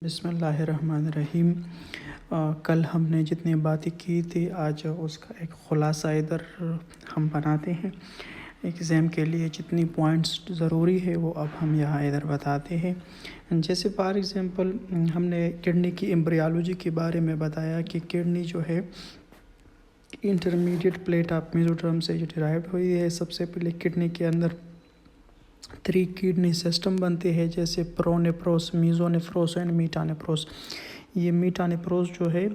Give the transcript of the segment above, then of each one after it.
बिस्मिल्लाहिर्रहमानिर्रहीम। कल हमने जितनी बातें की थी आज उसका एक ख़ुलासा इधर हम बनाते हैं। एग्ज़ाम के लिए जितनी पॉइंट्स ज़रूरी है वो अब हम यहाँ इधर बताते हैं। जैसे फॉर एग्ज़ाम्पल हमने किडनी की एम्ब्रियोलॉजी के बारे में बताया कि किडनी जो है इंटरमीडिएट प्लेट ऑफ मेसोडर्म से जो डिराइव्ड हुई है। सबसे पहले किडनी के अंदर 3 किडनी सिस्टम बनते हैं, जैसे प्रोनेफ्रोस, मीज़ोनेफ्रोस एंड मीटानेफ्रोस। ये मीटानेफ्रोस जो है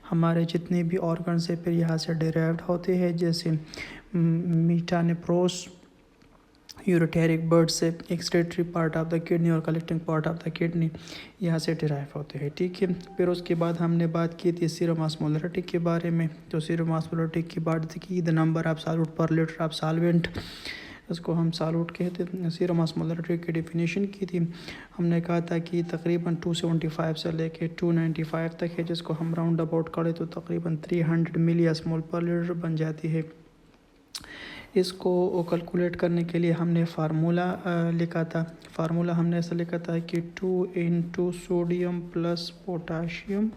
हमारे जितने भी ऑर्गन से फिर यहाँ से डिराइव्ड होते हैं, जैसे मीटानेफ्रोस यूरिटेरिक बर्ड से excretory part of the kidney और collecting part of the kidney यहाँ से डिराइव होते हैं। ठीक है, फिर उसके बाद हमने बात की थी सीरम ऑस्मोलरिटी के बारे में। तो सीरम ऑस्मोलरिटी की बात की द नंबर ऑफ सॉल्यूट पर लीटर ऑफ सॉल्वेंट, इसको हम सॉल्यूट कहते हैं। सीरम ऑस्मोलरिटी की डेफिनेशन की थी, हमने कहा था कि तकरीबन 275 से लेके 295 तक है, जिसको हम राउंड अबाउट करें तो तकरीबन 300 मिली osmol पर लीटर बन जाती है। इसको कैलकुलेट करने के लिए हमने फार्मूला लिखा था। फार्मूला हमने ऐसा लिखा था कि 2 into sodium plus potassium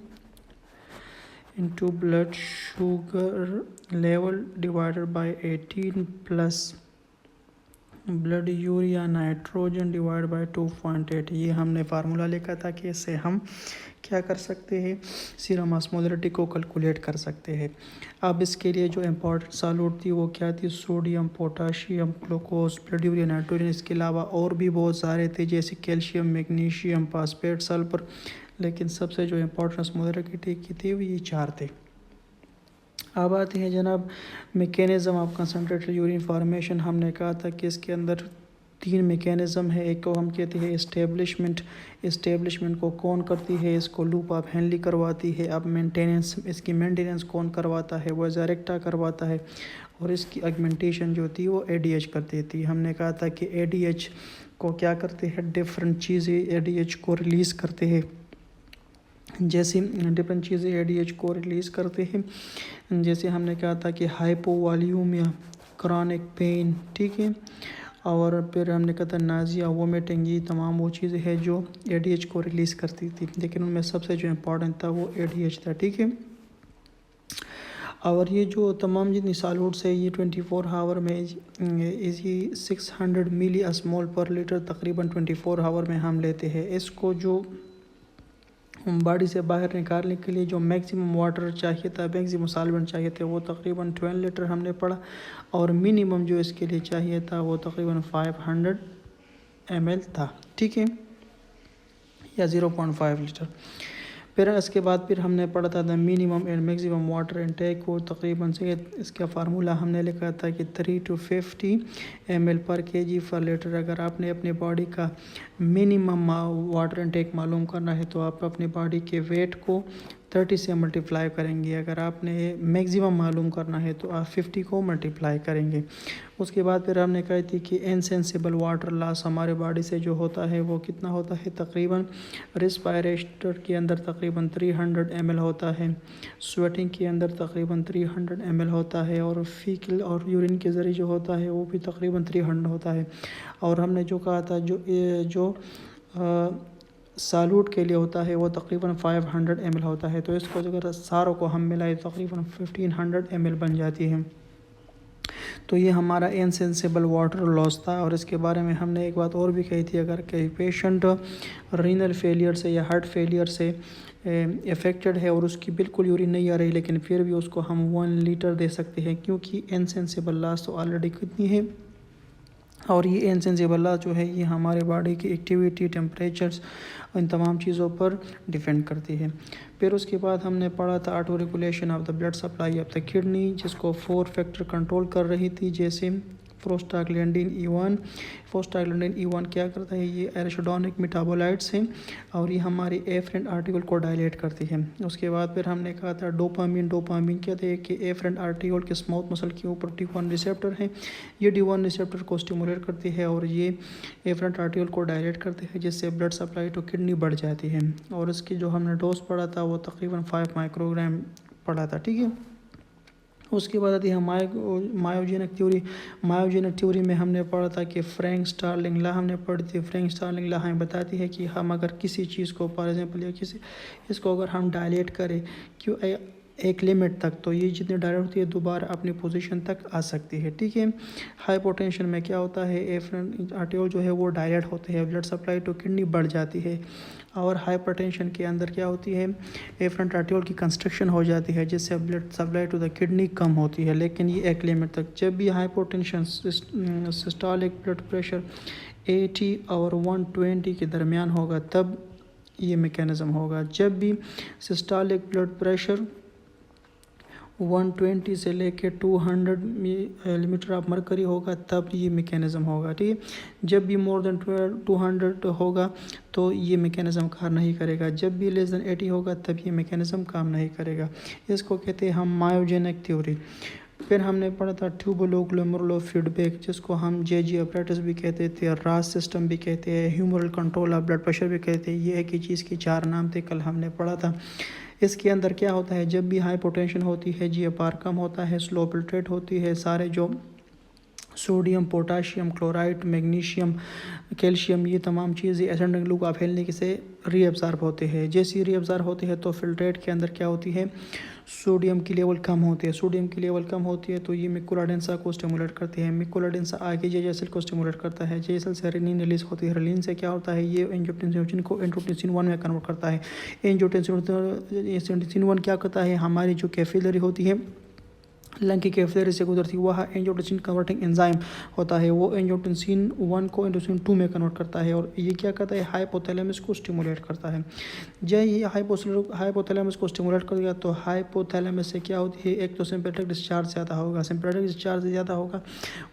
into blood sugar level divided by 18 plus blood urea nitrogen divide by 2.8। ये हमने फार्मूला लिखा था कि इससे हम क्या कर सकते हैं, सीरम ऑस्मोलरिटी को कैलकुलेट कर सकते हैं। अब इसके लिए जो इम्पोर्टेंट सॉल्यूट थी वो क्या थी, sodium, potassium, glucose, blood urea nitrogen. इसके अलावा और भी बहुत सारे थे, जैसे कैल्शियम, मैग्नीशियम, फास्फेट, सल्फर। लेकिन सबसे जो इम्पोर्टेंट ऑस्मोलरिटी की थी वो ये 4 थे। अब आते हैं जनाब mechanism of concentrated urine formation. हमने कहा था कि इसके अंदर 3 मैकेनिज़्म है। एक को हम कहते हैं इस्टेब्लिशमेंट। इस्टेब्लिशमेंट को कौन करती है, इसको लूप ऑफ हेनली करवाती है। अब मेंटेनेंस, इसकी मेंटेनेंस कौन करवाता है, वो ज़ारेक्टा करवाता है। और इसकी ऑगमेंटेशन जो थी वो एडीएच करती थी। हमने कहा था कि एडीएच को क्या करते हैं, डिफरेंट चीज़ें एडीएच को रिलीज़ करते हैं। जैसे डिफरेंट चीज़ें एडीएच को रिलीज़ करते हैं, जैसे हमने कहा था कि हाइपोवॉल्यूमिया, क्रॉनिक पेन, ठीक है। और फिर हमने कहा था नाजिया, वोमिटिंग, ये तमाम वो चीज़ें हैं जो एडीएच को रिलीज़ करती थी। लेकिन उनमें सबसे जो इम्पोर्टेंट था वो एडीएच था, ठीक है। और ये जो तमाम जितनी सॉल्यूट्स है ये 24 आवर में ये 600 मिली osmol पर लीटर तकरीबन 24 आवर में हम लेते हैं। इसको जो बॉडी से बाहर निकालने के लिए जो मैक्सिमम वाटर चाहिए था, मैक्सिमम सॉल्वेंट चाहिए थे, वो तकरीबन 12 लीटर हमने पढ़ा। और मिनिमम जो इसके लिए चाहिए था वो तकरीबन 500 ml था, ठीक है, या 0.5 लीटर। फिर इसके बाद फिर हमने पढ़ा था the minimum and maximum water intake को तकरीबन से इसका फार्मूला हमने लिखा था कि 3 to 50 ml पर kg पर लीटर। अगर आपने अपने बॉडी का मिनिमम वाटर इनटेक मालूम करना है तो आप अपनी बॉडी के वेट को 30 से मल्टीप्लाई करेंगे। अगर आपने मैक्सिमम मालूम करना है तो आप 50 को मल्टीप्लाई करेंगे। उसके बाद फिर हमने कही थी कि इनसेंसिबल वाटर लॉस हमारे बॉडी से जो होता है वो कितना होता है, तकरीबन रिस्पायरेटर के अंदर तकरीबन 300 ml होता है, स्वेटिंग के अंदर तकरीबन 300 ml होता है, और फीकल और यूरिन के ज़रिए जो होता है वो भी तकरीबन 300 होता है। और हमने जो कहा था जो सॉल्यूट के लिए होता है वो तकरीबन 500 ml होता है। तो इसको अगर सारों को हम मिलाए तो तकरीबन 1500 ml बन जाती है। तो ये हमारा इनसेंसिबल वाटर लॉस था। और इसके बारे में हमने एक बात और भी कही थी, अगर कोई पेशेंट रीनल फेलियर से या हार्ट फेलियर से इफ़ेक्टेड है और उसकी बिल्कुल यूरिन नहीं आ रही, लेकिन फिर भी उसको हम 1 लीटर दे सकते हैं, क्योंकि इनसेंसिबल लॉस तो ऑलरेडी कितनी है। और ये इनसेंसिबल लॉस जो है ये हमारे बॉडी की एक्टिविटी, टेम्परेचर्स, इन तमाम चीज़ों पर डिपेंड करती है। फिर उसके बाद हमने पढ़ा था auto regulation of the blood supply of the kidney, जिसको 4 फैक्टर कंट्रोल कर रही थी, जैसे प्रोस्टाग्लैंडिन E1। प्रोस्टाग्लैंडिन E1 क्या करता है, ये एराशोडोनिक मेटाबोलाइट्स हैं और ये हमारी एफरेंट आर्टिकल को डायलेट करती है। उसके बाद फिर हमने कहा था डोपामिन। डोपामिन क्या थे कि एफरेंट आर्टिकल के स्मूथ मसल के ऊपर D1 रिसेप्टर है, ये D1 रिसेप्टर को स्टिमुलेट करती है और ये एफरेंट आर्टिकल को डायलेट करते हैं, जिससे ब्लड सप्लाई टू किडनी बढ़ जाती है। और इसकी जो हमने डोज पढ़ा था वो तकरीबन 5 माइक्रोग्राम पढ़ा था, ठीक है। उसके बाद आती है मायोजेनिक थ्योरी। मायोजेनिक थ्योरी में हमने पढ़ा था कि फ्रैंक स्टार्लिंग लॉ हमने पढ़ी थी। फ्रैंक स्टार्लिंग लॉ हमें बताती है कि हम अगर किसी चीज़ को फॉर एग्जांपल या किसी इसको अगर हम डायलेट करें क्यों एक लिमिट तक, तो ये जितनी डायलेट होती है दोबारा अपनी पोजीशन तक आ सकती है, ठीक है। हाइपोटेंशन में क्या होता है, एफरेंट आर्टियोल जो है वो डायलेट होते हैं, ब्लड सप्लाई टू किडनी बढ़ जाती है। और हाइपरटेंशन के अंदर क्या होती है, एफरेंट आर्टियोल की कंस्ट्रक्शन हो जाती है जिससे blood supply to the kidney कम होती है, लेकिन ये एक लिमिट तक। जब भी हाइपोटेंशन सिस्टोलिक ब्लड प्रेशर 80 और 120 के दरमियान होगा तब ये मैकेनिज़्म होगा। जब भी सिस्टोलिक ब्लड प्रेशर 120 से लेके 200 मिलीमीटर ऑफ मरकरी होगा तब ये मैकेनिज़्म होगा, ठीक है। जब भी मोर देन 200 होगा तो ये मैकेनिज़्म काम नहीं करेगा। जब भी लेस देन 80 होगा तब ये मैकेनिज़्म काम नहीं करेगा। इसको कहते हैं हम मायोजेनिक थ्योरी। फिर हमने पढ़ा था ट्यूबुलो फीडबैक, जिसको हम जेजी अपरेटस भी कहते थे, रास सिस्टम भी कहते हैं, humoral control of blood pressure भी कहते हैं। ये एक ही चीज़ के 4 नाम थे, कल हमने पढ़ा था। इसके अंदर क्या होता है, जब भी हाइपोटेंशन होती है जीएफआर कम होता है, स्लो फिल्ट्रेट होती है, सारे जो sodium, potassium, chloride, magnesium, calcium, ये तमाम चीज़ें एसेंडिंग लूप आप फैलने से रीअब्ज़ॉर्ब होते हैं। जैसे रीअब्ज़ॉर्ब होते हैं तो फिल्ट्रेट के अंदर क्या होती है, सोडियम की लेवल कम होती है। सोडियम की लेवल कम होती है तो ये मैकुला डेंसा को स्टिमुलेट करती है। मैकुला डेंसा आगे जे सेल को स्टिमुलेट करता है। जे सेल से रेनिन रिलीज होती है। रेनिन से क्या होता है, ये एंजियोटेंसिन को एंजियोटेंसिन 1 में कन्वर्ट करता है। एंजियोटेंसिन 1 क्या करता है, हमारी जो कैपिलरी होती है लंग की कैपिलरी से गुजरती है, वह एंजियोटेंसिन कन्वर्टिंग एंजाइम होता है, वो एंजियोटेंसिन 1 को एंजियोटेंसिन 2 में कन्वर्ट करता है। और ये क्या करता है, हाइपोथैलेमस को स्टिमुलेट करता है। जब ये हाइपोथैलेमस को स्टिमुलेट कर दिया तो हाइपोथैलेमस से क्या होती है, एक तो सिंपैथेटिक डिस्चार्ज ज़्यादा होगा। सिंपैथेटिक डिस्चार्ज ज़्यादा होगा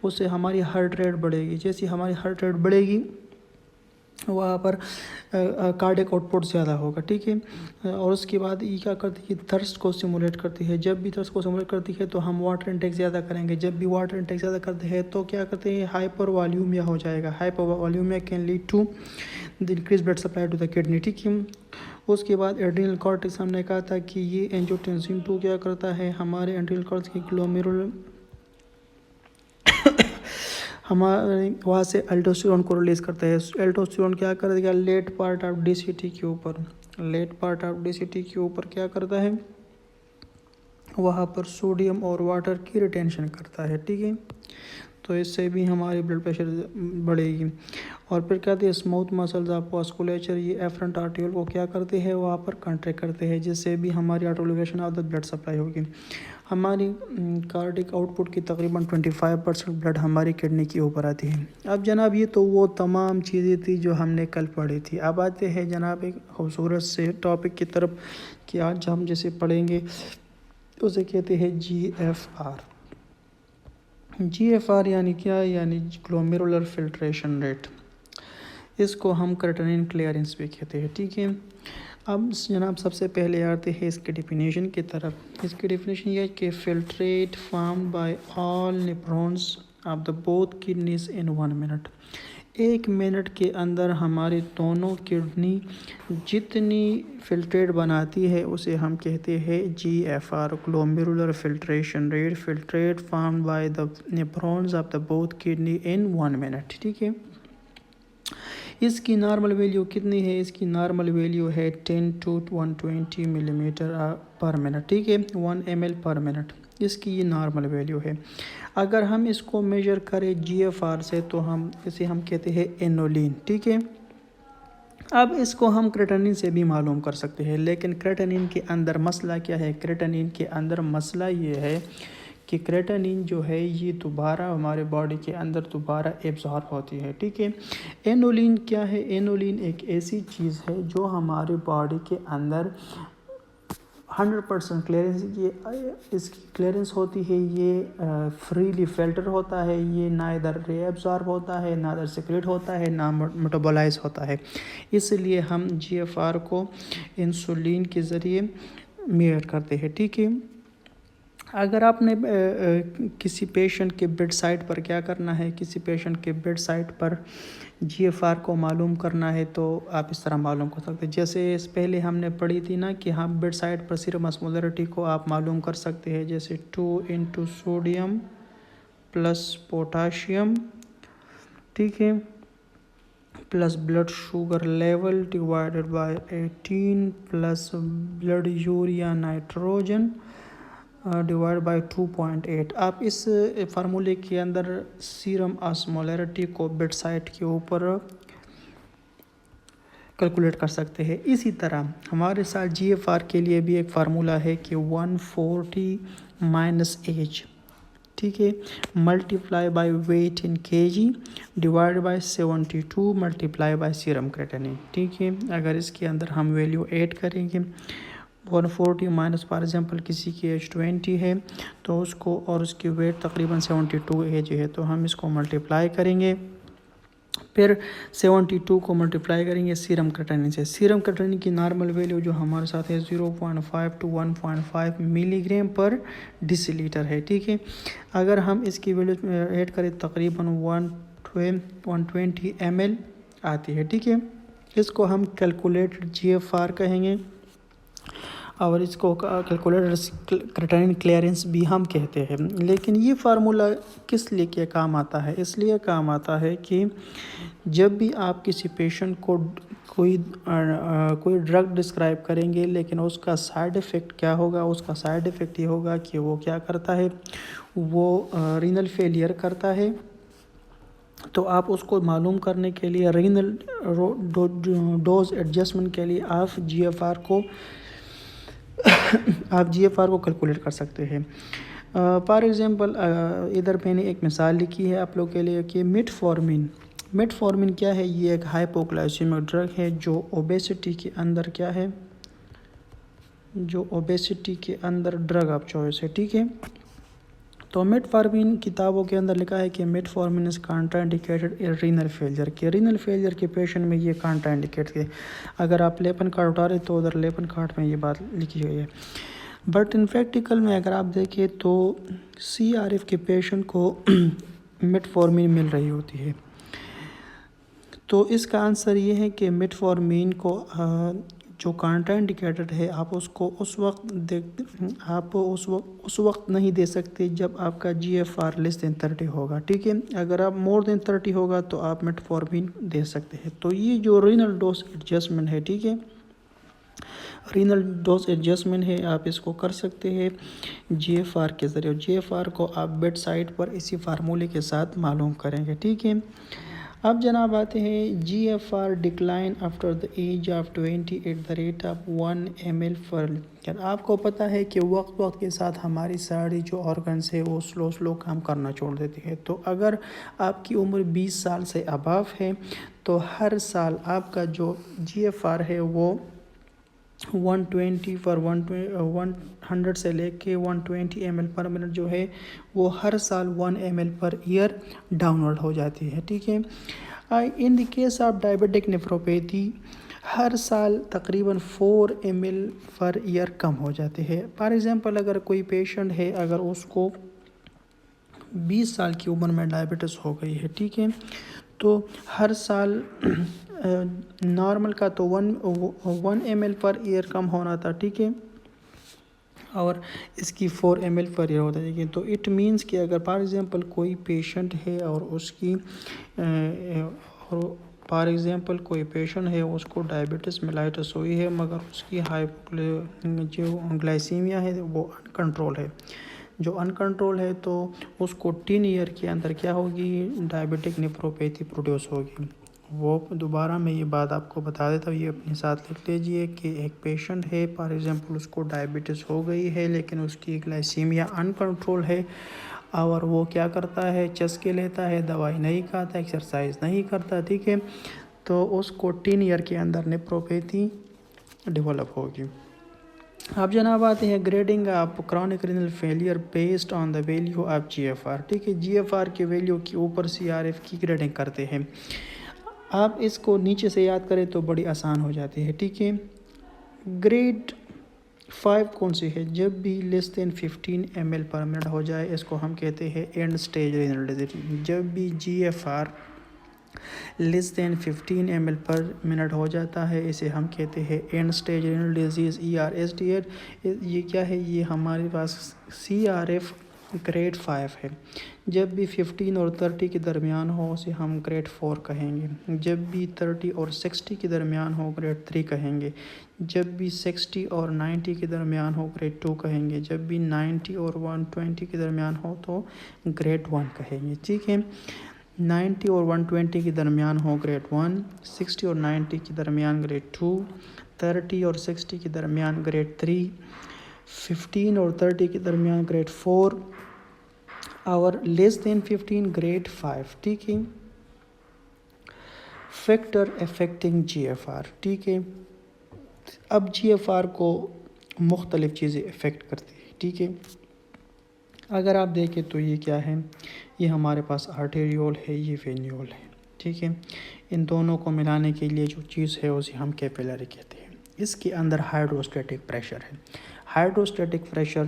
उससे हमारी हार्ट रेट बढ़ेगी। जैसी हमारी हार्ट रेट बढ़ेगी वहाँ पर कार्डियक आउटपुट ज़्यादा होगा, ठीक है। और उसके बाद ये क्या करती है, थर्स्ट को स्टिमुलेट करती है। जब भी थर्स्ट को स्टिमुलेट करती है तो हम वाटर इंटेक ज़्यादा करेंगे। जब भी वाटर इंटेक ज़्यादा करते हैं तो क्या करते हैं, हाइपर वॉल्यूमिया हो जाएगा। Hypervolaemia can lead to the increase blood supply to the kidney, ठीक है। उसके बाद एड्रिनल कॉर्टेक्स हमने कहा था कि ये एंजियोटेंसिन 2 क्या करता है, हमारे एड्रिनल कॉर्टेक्स की ग्लोमेरुलर हमारे वहाँ से अल्डोस्टेरोन को रिलीज़ करता है। अल्डोस्टेरोन क्या करेगा, लेट पार्ट ऑफ डीसीटी के ऊपर, लेट पार्ट ऑफ डीसीटी के ऊपर क्या करता है, वहाँ पर सोडियम और वाटर की रिटेंशन करता है, ठीक है। तो इससे भी हमारी ब्लड प्रेशर बढ़ेगी। और फिर कहते हैं स्मूथ मसल्स ऑफ वास्कुलेचर, ये एफरेंट आर्टियोल को क्या करते हैं, वहाँ पर कंट्रैक्ट करते हैं, जिससे भी हमारी articulation of the blood supply होगी। हमारी कार्डिक आउटपुट की तकरीबन 25% ब्लड हमारी किडनी के ऊपर आती है। अब जनाब ये तो वो तमाम चीज़ें थी जो हमने कल पढ़ी थी। अब आते हैं जनाब एक खूबसूरत से टॉपिक की तरफ कि आज हम जैसे पढ़ेंगे उसे कहते हैं GFR। GFR यानी क्या, यानी ग्लोमेरुलर फिल्ट्रेशन रेट। इसको हम क्रेटिनिन क्लियरेंस भी कहते हैं, ठीक है। अब जनाब सबसे पहले आते हैं इसके डेफिनेशन की तरफ। इसकी डेफिनेशन ये है कि filtrate formed by all nephrons of the both kidneys in 1 minute. 1 minute के अंदर हमारी दोनों किडनी जितनी फिल्ट्रेट बनाती है उसे हम कहते हैं GFR, glomerular filtration rate. Filtrate formed by the nephrons of the both kidney in 1 minute, ठीक है। इसकी नॉर्मल वैल्यू कितनी है, इसकी नॉर्मल वैल्यू है 10 to 120 मिलीमीटर पर मिनट, ठीक है, 1 ml पर मिनट। इसकी ये नॉर्मल वैल्यू है। अगर हम इसको मेजर करें GFR से तो इसे हम कहते हैं एनोलिन, ठीक है। अब इसको हम क्रेटिनिन से भी मालूम कर सकते हैं, लेकिन क्रेटिनिन के अंदर मसला क्या है, क्रेटिनिन के अंदर मसला ये है कि क्रेटिनिन जो है ये दोबारा हमारे बॉडी के अंदर दोबारा एब्जॉर्ब होती है, ठीक है। एनोलिन क्या है, एनोलिन एक ऐसी चीज़ है जो हमारे बॉडी के अंदर 100% क्लियरेंस, ये इसकी क्लियरेंस होती है, ये फ्रीली फिल्टर होता है, ये ना इधर रीअब्जॉर्ब होता है, ना इधर सिक्रेट होता है, ना मेटाबोलाइज होता है। इसलिए हम GFR को इंसुलिन के ज़रिए मेजर करते हैं, ठीक है। अगर आपने किसी पेशेंट के बेड साइड पर क्या करना है, किसी पेशेंट के बेड साइड पर जीएफआर को मालूम करना है तो आप इस तरह मालूम कर सकते हैं। जैसे इस पहले हमने पढ़ी थी ना कि हम बेड साइड पर सीरम ऑस्मोलरिटी को आप मालूम कर सकते हैं, जैसे 2 इंटू सोडियम प्लस पोटाशियम, ठीक है, plus blood sugar level divided by 18 plus blood urea nitrogen divide by 2.8। आप इस फार्मूले के अंदर सीरम ऑस्मोलरिटी को बेड साइड के ऊपर कैलकुलेट कर सकते हैं। इसी तरह हमारे साथ जीएफआर के लिए भी एक फार्मूला है कि 140 माइनस एज, ठीक है, multiply by weight in KG divide by 72 multiply by serum creatinine, ठीक है। अगर इसके अंदर हम वैल्यू ऐड करेंगे 140 माइनस फॉर एग्जांपल किसी की एज 20 है तो उसको, और उसकी वेट तकरीबन 72 एज है, तो हम इसको मल्टीप्लाई करेंगे, फिर 72 को मल्टीप्लाई करेंगे सीरम क्रेटिनिन से। सीरम क्रेटिनिन की नॉर्मल वैल्यू जो हमारे साथ है 0.5 टू 1.5 मिलीग्राम पर डिसीलीटर है, ठीक है। अगर हम इसकी वैल्यू ऐड करें तकरीबन 120 ml आती है, ठीक है। इसको हम कैलकुलेटेड जीएफआर कहेंगे और इसको कैलकुलेटेड क्रेटिनिन क्लियरेंस भी हम कहते हैं। लेकिन ये फार्मूला किस लिए क्या काम आता है? इसलिए काम आता है कि जब भी आप किसी पेशेंट को कोई ड्रग डिस्क्राइब करेंगे लेकिन उसका साइड इफ़ेक्ट क्या होगा, उसका साइड इफ़ेक्ट ये होगा कि वो क्या करता है, वो रीनल फेलियर करता है। तो आप उसको मालूम करने के लिए रीनल डोज एडजस्टमेंट के लिए आप जीएफआर को कैलकुलेट कर सकते हैं। फॉर एग्ज़ाम्पल इधर मैंने एक मिसाल लिखी है आप लोग के लिए कि मेटफॉर्मिन क्या है? ये एक हाइपोग्लाइसेमिक ड्रग है जो ओबेसिटी के अंदर क्या है, जो ओबेसिटी के अंदर ड्रग ऑफ चॉइस है, ठीक है। तो मेटफॉर्मिन किताबों के अंदर लिखा है कि metformin is contraindicated in renal failure के पेशेंट में ये कॉन्ट्राइंडिकेट है। अगर आप लेपन कार्ड उठा रहे तो उधर लेपन कार्ड में ये बात लिखी हुई है। बट इन प्रैक्टिकल में अगर आप देखें तो CRF के पेशेंट को मेटफॉर्मिन मिल रही होती है। तो इसका आंसर ये है कि मेटफॉर्मिन को जो कॉन्ट्राइंडिकेटेड है आप उसको उस वक्त नहीं दे सकते जब आपका GFR लेस देन 30 होगा, ठीक है। अगर आप मोर देन 30 होगा तो आप मेटफॉर्मिन दे सकते हैं। तो ये जो रीनल डोज एडजस्टमेंट है, ठीक है, रीनल डोज एडजस्टमेंट है, आप इसको कर सकते हैं GFR के ज़रिए। GFR को आप बेड साइड पर इसी फार्मूले के साथ मालूम करेंगे, ठीक है। अब जनाब आते हैं GFR decline after the age of 20 at the rate of 1 ml per litre. आपको पता है कि वक्त के साथ हमारी सारी जो ऑर्गन्स है वो स्लो काम करना छोड़ देती है। तो अगर आपकी उम्र 20 साल से अबव है तो हर साल आपका जो GFR है वो 120 पर 100 से लेके 120 ml पर मिनट जो है वो हर साल 1 ml पर ईयर डाउनवर्ड हो जाती है, ठीक है। In the case of diabetic nephropathy हर साल तकरीबन 4 ml पर ईयर कम हो जाते हैं। फॉर एग्ज़ाम्पल अगर कोई पेशेंट है, अगर उसको 20 साल की उम्र में डायबिटीज़ हो गई है, ठीक है, तो हर साल नॉर्मल का तो 1 ml पर ईयर कम होना था, ठीक है, और इसकी 4 ml पर ईयर होता है। तो इट मीन्स कि अगर फॉर एग्ज़ाम्पल कोई पेशेंट है और उसकी फॉर एग्ज़ाम्पल कोई पेशेंट है उसको डायबिटीज़ मेलाइटस हुई है मगर उसकी जो ग्लाइसीमिया है वो अनकंट्रोल है, जो अनकंट्रोल है तो उसको 10 ईयर के अंदर क्या होगी, डायबिटिक नेफ्रोपैथी प्रोड्यूस होगी। वो दोबारा मैं ये बात आपको बता देता हूँ, ये अपने साथ लिख लीजिए कि एक पेशेंट है, फॉर एग्ज़ाम्पल उसको डायबिटीज़ हो गई है लेकिन उसकी ग्लाइसीमिया अनकंट्रोल है और वो क्या करता है, चस्के लेता है, दवाई नहीं खाता, एक्सरसाइज नहीं करता, ठीक है, तो उसको 10 ईयर के अंदर नेफ्रोपैथी डेवलप होगी। अब जनाब आते हैं grading of chronic renal failure based on the value of GFR, ठीक है। GFR के वैल्यू के ऊपर CRF की ग्रेडिंग करते हैं। आप इसको नीचे से याद करें तो बड़ी आसान हो जाती है, ठीक है। ग्रेड 5 कौन सी है? जब भी लेस देन 15 ml पर मिनट हो जाए इसको हम कहते हैं एंड स्टेज रीनल डिजीज। जब भी GFR लेस देन 15 ml पर मिनट हो जाता है इसे हम कहते हैं and stage renal disease ERSDH। ये क्या है? ये हमारे पास CRF ग्रेड 5 है। जब भी 15 और 30 के दरमियान हो उसे हम ग्रेड 4 कहेंगे। जब भी 30 और 60 के दरमियान हो ग्रेड 3 कहेंगे। जब भी 60 और 90 के दरमियान हो ग्रेड 2 कहेंगे। जब भी 90 और 120 के दरमियान हो तो ग्रेड 1 कहेंगे। ठीक है, 90 और 120 के दरमियान हो ग्रेड 1, 60 और 90 के दरमियान ग्रेड 2, 30 और 60 के दरमियान ग्रेड 3, 15 और 30 के दरमियान ग्रेड 4 और लेस देन 15 ग्रेड 5। ठीक है, फैक्टर अफेक्टिंग GFR। ठीक है, अब GFR को मुख्तलिफ़ चीज़ें अफेक्ट करती है। ठीक है, अगर आप देखें तो ये क्या है? ये हमारे पास आर्टेरियोल है, ये वेन्यूल है। ठीक है, इन दोनों को मिलाने के लिए जो चीज़ है उसे हम कैपिलरी कहते हैं। इसके अंदर हाइड्रोस्टैटिक प्रेशर है। हाइड्रोस्टैटिक प्रेशर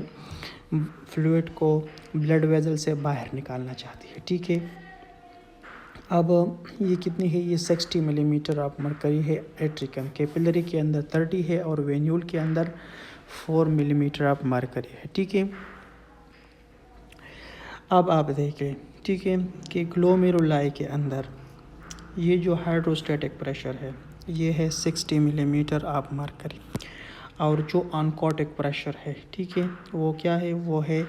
फ्लूइड को ब्लड वेजल से बाहर निकालना चाहती है। ठीक है, अब ये कितनी है? ये 60 मिलीमीटर ऑफ मरकरी है एट्रिकम। कैपिलरी के अंदर 30 है और वेन्यूल के अंदर 4 मिलीमीटर ऑफ मरकरी है। ठीक है, अब आप देखें, ठीक है, कि ग्लोमेरुलाई के अंदर ये जो हाइड्रोस्टैटिक प्रेशर है ये है 60 मिलीमीटर ऑफ मरकरी और जो ऑनकोटिक प्रेशर है, ठीक है, वो क्या है? वो है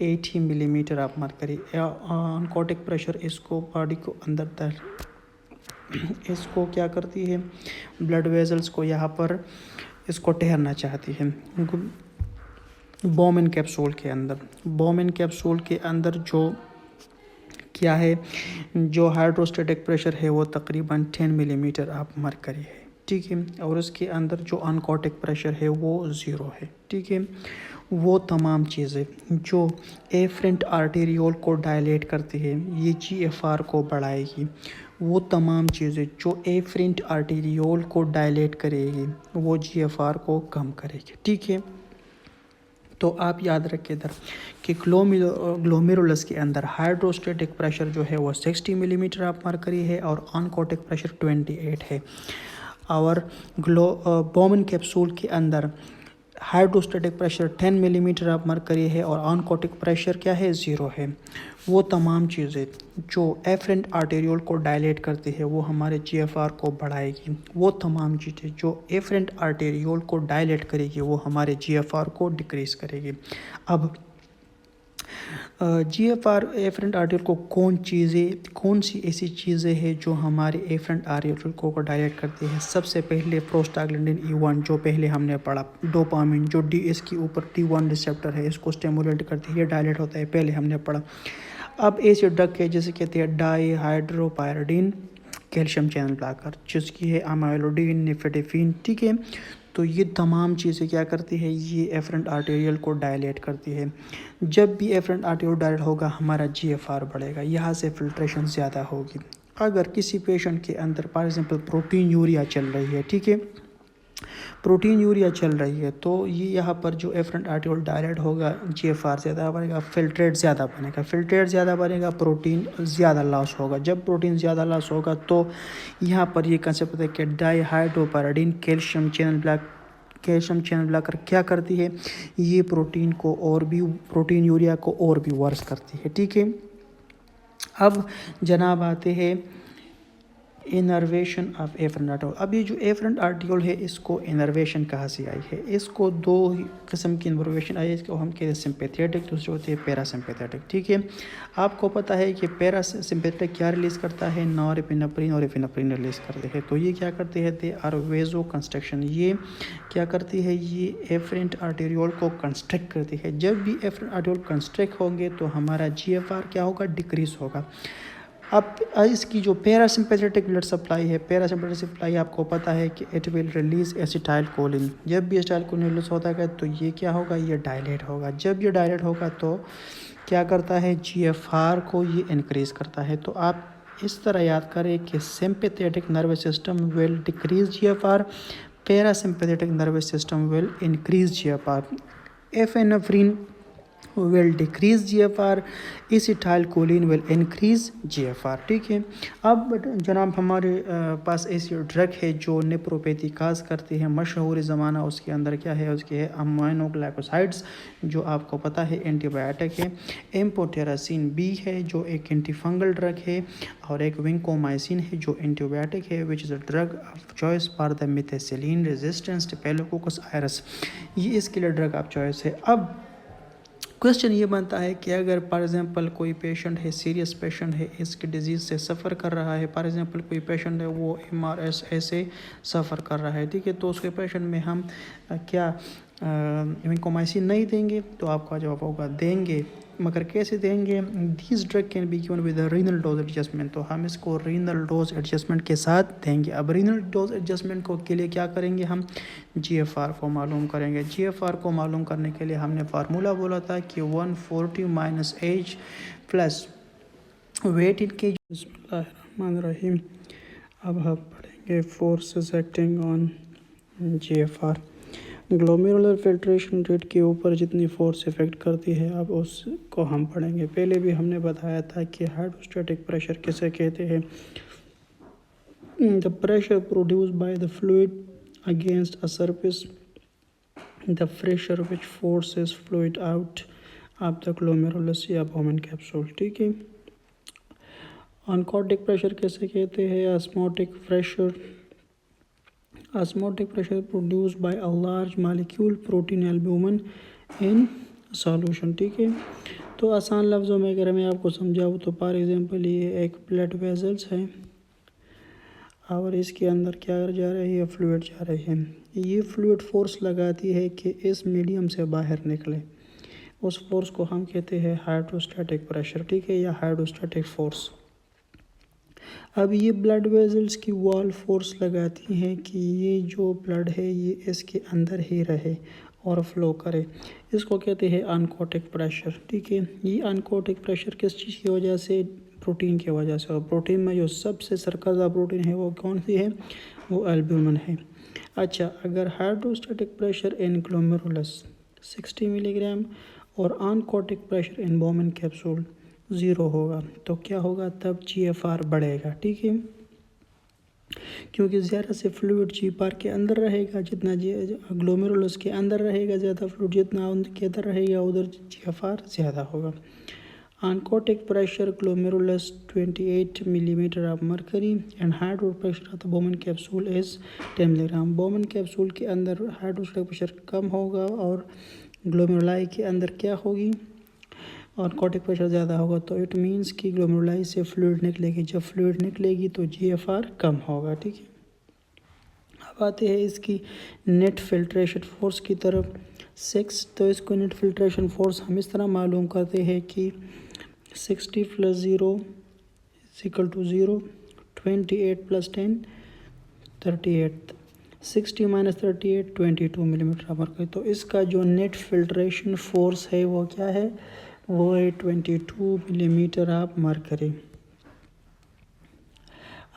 80 millimetre of mercury. Oncotic pressure इसको बॉडी को अंदर इसको क्या करती है? ब्लड वेजल्स को यहाँ पर इसको ठहरना चाहती है। बोमेन कैप्सूल के अंदर, बोमेन कैप्सूल के अंदर जो क्या है? जो हाइड्रोस्टैटिक प्रेशर है वो तकरीबन 10 मिलीमीटर ऑफ मरकरी है। ठीक है, और उसके अंदर जो ऑनकोटिक प्रेशर है वो 0 है। ठीक है, वो तमाम चीज़ें जो एफरेंट आर्टेरियोल को डायलेट करती है ये GFR को बढ़ाएगी। वो तमाम चीज़ें जो एफरेंट आर्टेरियोल को डायलेट करेगी वो GFR को कम करेगी। ठीक है, तो आप याद रखें इधर कि ग्लोमेरुलस के अंदर हाइड्रोस्टैटिक प्रेशर जो है वो 60 मिलीमीटर ऑफ मरकरी है और ऑनकोटिक प्रेशर 28 है। और बोमेन कैप्सूल के अंदर hydrostatic pressure 10 millimetre of mercury है और ऑनकोटिक प्रेशर क्या है? 0 है। वो तमाम चीज़ें जो एफरेंट आर्टेरियोल को डायलेट करती है वो हमारे GFR को बढ़ाएगी। वो तमाम चीज़ें जो एफरेंट आर्टेरियोल को डायलेट करेगी वो हमारे GFR को डिक्रीज़ करेगी। अब GFR एफरेंट आर्टेरियोल को कौन सी ऐसी चीज़ें हैं जो हमारे एफरेंट आर्टेरियोल को डायलेट करती है? सबसे पहले प्रोस्टाग्लैंडिन E1 जो पहले हमने पढ़ा, डोपामिन जो इसके ऊपर T1 रिसेप्टर है इसको स्टिमुलेट करती है, डायलेट होता है, पहले हमने पढ़ा। अब ऐसे ड्रग है जैसे कहते हैं डाईहाइड्रोपायरिडीन कैल्शियम चैनल ब्लॉकर, जिसकी है अमाइलोडीन, निफेडेफिन। ठीक है, तो ये तमाम चीज़ें क्या करती है? ये एफरेंट आर्टेरियल को डायलेट करती है। जब भी एफरेंट आर्टेरियल डायलेट होगा हमारा GFR बढ़ेगा, यहाँ से फिल्ट्रेशन ज़्यादा होगी। अगर किसी पेशेंट के अंदर फॉर एग्जांपल प्रोटीन यूरिया चल रही है, ठीक है, प्रोटीन यूरिया चल रही है तो ये यहाँ पर जो एफरेंट आर्टेरियल डायलेट होगा GFR ज़्यादा बनेगा, फिल्ट्रेट ज़्यादा बनेगा, फिल्ट्रेट ज़्यादा बनेगा, प्रोटीन ज़्यादा लॉस होगा। जब प्रोटीन ज़्यादा लॉस होगा तो यहाँ पर ये कंसेप्ट होता है कि डाईहाइड्रोपायरिडीन कैल्शियम चैनल ब्लॉकर क्या करती है? ये प्रोटीन यूरिया को और भी वर्स करती है। ठीक है, अब जनाब आते हैं इनर्वेशन ऑफ एफरेंट आर्टेरियोल। अब ये जो एफरेंट आर्टेरियोल है इसको इनर्वेशन कहाँ से आई है? इसको दो किस्म की इनर्वेशन आई है। इसको हम कहते हैं सिंपैथेटिक, दूसरे होते हैं पैरासिम्पैथेटिक। ठीक है, आपको पता है कि पैरासिम्पैथेटिक क्या रिलीज़ करता है? नॉरएपिनेफ्रिन और एपिनेफ्रिन रिलीज़ करते हैं। तो ये क्या करते हैं? They are vasoconstriction. ये क्या करती है? ये एफरेंट आर्टेरियोल को कंस्ट्रक्ट करती है। जब भी एफरेंट आर्टेरियोल कंस्ट्रक्ट होंगे तो हमारा GFR क्या होगा? डिक्रीज होगा। अब इसकी जो पैरासिम्पैथेटिक ब्लड सप्लाई है, पैरासिम्पैथेटिक सप्लाई आपको पता है कि it will release acetyl choline. जब भी एसिटाइल कोलिन रिलीज होता है तो ये क्या होगा? ये डायलेट होगा। जब ये डायलेट होगा तो क्या करता है? GFR को ये इंक्रीज़ करता है। तो आप इस तरह याद करें कि sympathetic nervous system will decrease GFR, parasympathetic nervous system will increase GFR. Epinephrine will decrease GFR, acetylcholine will increase GFR. ठीक है। अब जनाब हमारे पास ऐसी ड्रग है जो नेप्रोपैथी काज करती है, मशहूर ज़माना उसके अंदर क्या है, उसके है अमाइनोग्लाइकोसाइड्स जो आपको पता है एंटीबायोटिक है। एम्फोटेरासिन बी है जो एक एंटीफंगल ड्रग है, और एक विंकोमाइसिन है जो एंटीबायोटिक है, which is a drug of choice for the methicillin resistance staphylococcus aureus, ये इसके लिए ड्रग ऑफ चॉइस है। अब क्वेश्चन ये बनता है कि अगर फॉर एग्जांपल कोई पेशेंट है, सीरियस पेशेंट है, इसकी डिजीज़ से सफ़र कर रहा है, फॉर एग्जांपल कोई पेशेंट है वो MRSA से सफ़र कर रहा है, ठीक है, तो उसके पेशेंट में हम क्या विंकोमाइसिन नहीं देंगे, तो आपका जवाब होगा देंगे, मगर कैसे देंगे। This drug can be given with renal dose adjustment, तो हम इसको रीनल डोज एडजस्टमेंट के साथ देंगे। अब रीनल डोज एडजस्टमेंट को के लिए क्या करेंगे, हम GFR को मालूम करेंगे। GFR को मालूम करने के लिए हमने फार्मूला बोला था कि 140 माइनस एज प्लस वेट इन केज। बिस्मिल्लाहिर्रहमानिर्रहीम। अब हम पढ़ेंगे forces acting on GFR। Glomerular filtration rate के ऊपर जितनी फोर्स इफेक्ट करती है, अब उसको हम पढ़ेंगे। पहले भी हमने बताया था कि हाइड्रोस्टैटिक प्रेशर किसे कहते हैं। The pressure produced by the fluid against a surface, the pressure which forces fluid out of the glomerulus या बोमेन कैप्सूल, ठीक है। ऑनकोटिक प्रेशर किसे कहते हैं। Osmotic pressure, osmotic pressure produced by a large molecule protein albumin in solution, ठीक है। तो आसान लफ्ज़ों में अगर मैं आपको समझाऊँ तो फॉर एग्जांपल ये एक ब्लड वेजल्स है और इसके अंदर क्या जा रही है, फ्लूइड जा रही है। ये फ्लूइड फोर्स लगाती है कि इस मीडियम से बाहर निकले, उस फोर्स को हम कहते हैं हाइड्रोस्टैटिक प्रेशर, ठीक है, या हाइड्रोस्टैटिक फोर्स। अब ये ब्लड वेजल्स की वॉल फोर्स लगाती हैं कि ये जो ब्लड है ये इसके अंदर ही रहे और फ्लो करे, इसको कहते हैं अनकोटिक प्रेशर, ठीक है। ये अनकोटिक प्रेशर किस चीज़ की वजह से, प्रोटीन की वजह से, और प्रोटीन में जो सबसे सरकर्दा प्रोटीन है वो कौन सी है, वो एल्ब्यूमिन है। अच्छा, अगर hydrostatic pressure in glomerulus 60 milligram और अनकोटिक प्रेशर इन बोमेन कैप्सूल 0 होगा, तो क्या होगा, तब GFR बढ़ेगा, ठीक है, क्योंकि ज़्यादा से फ्लूइड GFR के अंदर रहेगा, जितना ग्लोमेरुलस के अंदर रहेगा ज़्यादा फ्लूइड, जितना उनके अंदर रहेगा उधर GFR ज़्यादा होगा। Oncotic pressure glomerulus 28 millimetre of mercury and hydrostatic pressure of the Bowman capsule is 10 milligram. Bowman capsule के अंदर हाइड्रोस्टैटिक प्रेशर कम होगा और ग्लोमेरुलाई के अंदर क्या होगी, और कॉटिक प्रेशर ज़्यादा होगा, तो इट मीन्स कि ग्लोमेरुलाई से फ्लूइड निकलेगी, जब फ्लूइड निकलेगी तो GFR कम होगा, ठीक है। अब आते हैं इसकी नेट फिल्ट्रेशन फोर्स की तरफ 6, तो इसको नेट फिल्ट्रेशन फोर्स हम इस तरह मालूम करते हैं कि 60 + 0 = 0, 28 + 10 38, 60 - 38 22 मिलीमीटर मरकरी। तो इसका जो नेट फिल्ट्रेशन फोर्स है वो क्या है, वो है 22 मिलीमीटर ऑफ मरकरी।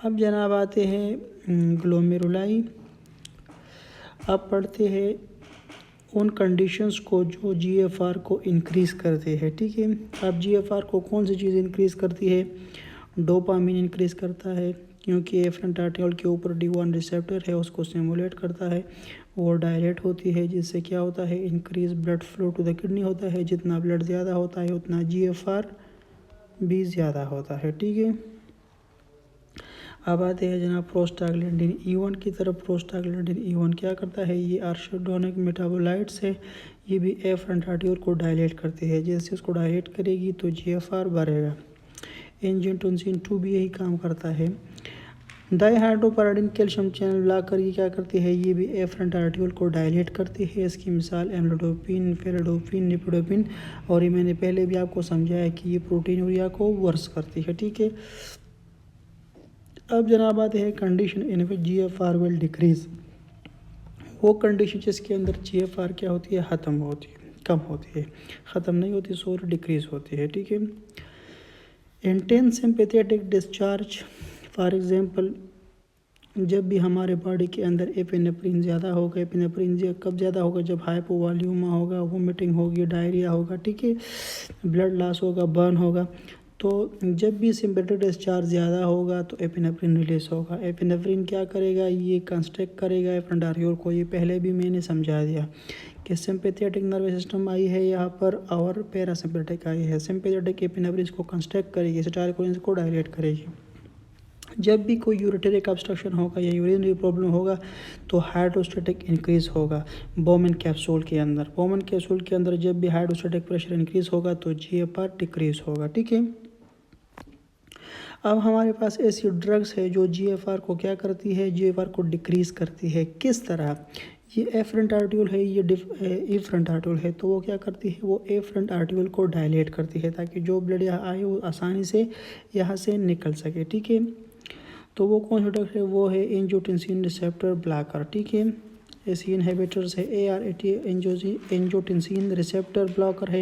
अब जनाब आते हैं ग्लोमेरुलाई। अब पढ़ते हैं उन कंडीशंस को जो GFR को इंक्रीज़ करते हैं, ठीक है। अब GFR को कौन सी चीज़ इंक्रीज़ करती है, डोपामिन इंक्रीज़ करता है, क्योंकि एफरेंट आर्टिकल के ऊपर D1 रिसेप्टर है, उसको स्टिमुलेट करता है, वो डायलेट होती है, जिससे क्या होता है, increase blood flow to the kidney होता है। जितना ब्लड ज़्यादा होता है उतना GFR भी ज़्यादा होता है, ठीक है। अब आते हैं जनाब प्रोस्टाग्लैंडिन E1 की तरफ। प्रोस्टाग्लैंडिन E1 क्या करता है, ये आर्शेडोनिक मेटाबोलाइट्स है, ये भी एफरेंट आर्टिकल को डायलेट करती है, जैसे उसको डायलेट करेगी तो GFR बढ़ेगा। एंजियोटेंसिन 2 भी यही काम करता है। डाइहाइड्रोपायरिडीन कैल्शियम चैनल ब्लॉक कर ये क्या करती है, ये भी एफरेंट आर्टिकल को डायलेट करती है। इसकी मिसाल एम्लोडोपिन, फेराडोपिन, निप्रोडोपिन, और ये मैंने पहले भी आपको समझाया कि ये प्रोटीनूरिया को वर्स करती है, ठीक है। अब जनाब आते हैं condition in which GFR will decrease, वो कंडीशन जिसके अंदर GFR क्या होती है, ख़त्म होती है, कम होती है, ख़त्म नहीं होती, सॉरी डिक्रीज होती है, ठीक है। Intense sympathetic discharge, for example जब भी हमारे बॉडी के अंदर एपिनेफ्रिन ज़्यादा होगा, एपिनेफ्रिन कब ज़्यादा होगा, जब हाइपोवॉल्यूमा होगा, वोमिटिंग होगी, डायरिया होगा, ठीक है, ब्लड लॉस होगा, बर्न होगा। तो जब भी सिम्पैथेटिक डिस्चार्ज ज़्यादा होगा तो एपिनेफ्रिन रिलीज होगा। एपिनेफ्रिन क्या करेगा, ये कंस्ट्रक्ट करेगा एफरेंट आर्टियोल को। ये पहले भी मैंने समझा दिया कि सिम्पैथेटिक नर्वस सिस्टम आई है यहाँ पर और पैरासिम्पैथेटिक आई है। सिम्पैथेटिक एपिनेफ्रिन को कंस्ट्रक्ट करेगी, एसिटाइलकोलिन को डायलेट करेगी। जब भी कोई यूरिटरी ऑब्स्ट्रक्शन होगा या यूरिनरी प्रॉब्लम होगा तो हाइड्रोस्टैटिक इंक्रीज होगा बोमेन कैप्सूल के अंदर। बोमेन कैप्सूल के अंदर जब भी हाइड्रोस्टैटिक प्रेशर इंक्रीज होगा तो जीएफआर डिक्रीज होगा, ठीक है। अब हमारे पास ऐसी ड्रग्स है जो जीएफआर को क्या करती है, जीएफआर को डिक्रीज करती है। किस तरह, ये एफरेंट आर्टियोल है, ये इफरेंट आर्टियोल है, तो वो क्या करती है, वो एफरेंट आर्टियोल को डायलेट करती है ताकि जो ब्लड यहाँ आए वो आसानी से यहाँ से निकल सके, ठीक है। तो वो कौन सा ड्रग है, वो है एंजियोटेंसिन रिसेप्टर ब्लॉकर, ठीक है। ऐसी इनहिबिटर्स है AR80 एंजियोटेंसिन रिसेप्टर ब्लॉकर है,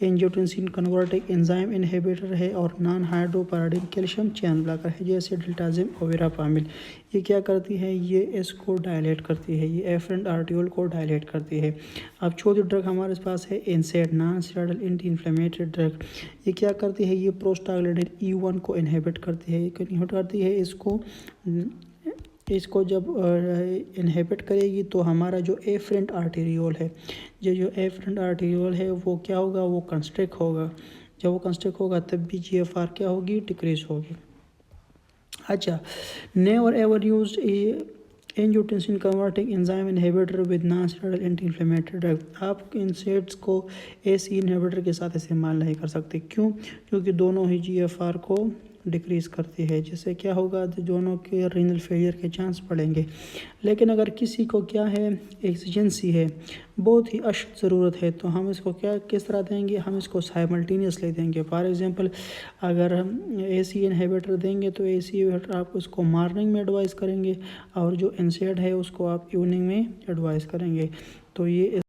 एंजियोटेंसिन कन्वर्टिंग एंजाइम इनहिबिटर है और नॉन हाइड्रोपायरिडिन कैल्शियम चैन ब्लॉकर है, जैसे डिल्टाजिम ओवेरापामिल। ये क्या करती है, ये इसको डायलेट करती है, ये एफरेंट आर्टियोल को डायलेट करती है। अब चौथी ड्रग हमारे पास है NSAID, non steroidal anti inflammatory drug. ये क्या करती है, ये प्रोस्टाग्लैंडिन E1 को इनहिबिट करती है। ये इनहिबिट करती है, इसको जब इनहिबिट करेगी तो हमारा जो एफरेंट आर्टेरियोल है, जो एफरेंट आर्टेरियोल है वो क्या होगा, वो कंस्ट्रिक्ट होगा। जब वो कंस्ट्रिक्ट होगा तब भी जीएफआर क्या होगी, डिक्रीज होगी। अच्छा, never ever use angiotensin converting enzyme inhibitor with non steroidal anti inflammatory drug. आप NSAIDs को AC इनहिबिटर के साथ इस्तेमाल नहीं कर सकते। क्यों, क्योंकि दोनों ही जीएफआर को डिक्रीज़ करती है, जिससे क्या होगा, दोनों के रीनल फेलियर के चांस बढ़ेंगे। लेकिन अगर किसी को क्या है, एक्सीजेंसी है, बहुत ही अशक्त ज़रूरत है, तो हम इसको क्या किस तरह देंगे, हम इसको साइमल्टेनियसली देंगे। फॉर एग्जांपल अगर हम AC इनहिबिटर देंगे तो AC इनहिबिटर आप उसको मॉर्निंग में एडवाइस करेंगे और जो NSAID है उसको आप इवनिंग में एडवाइस करेंगे। तो ये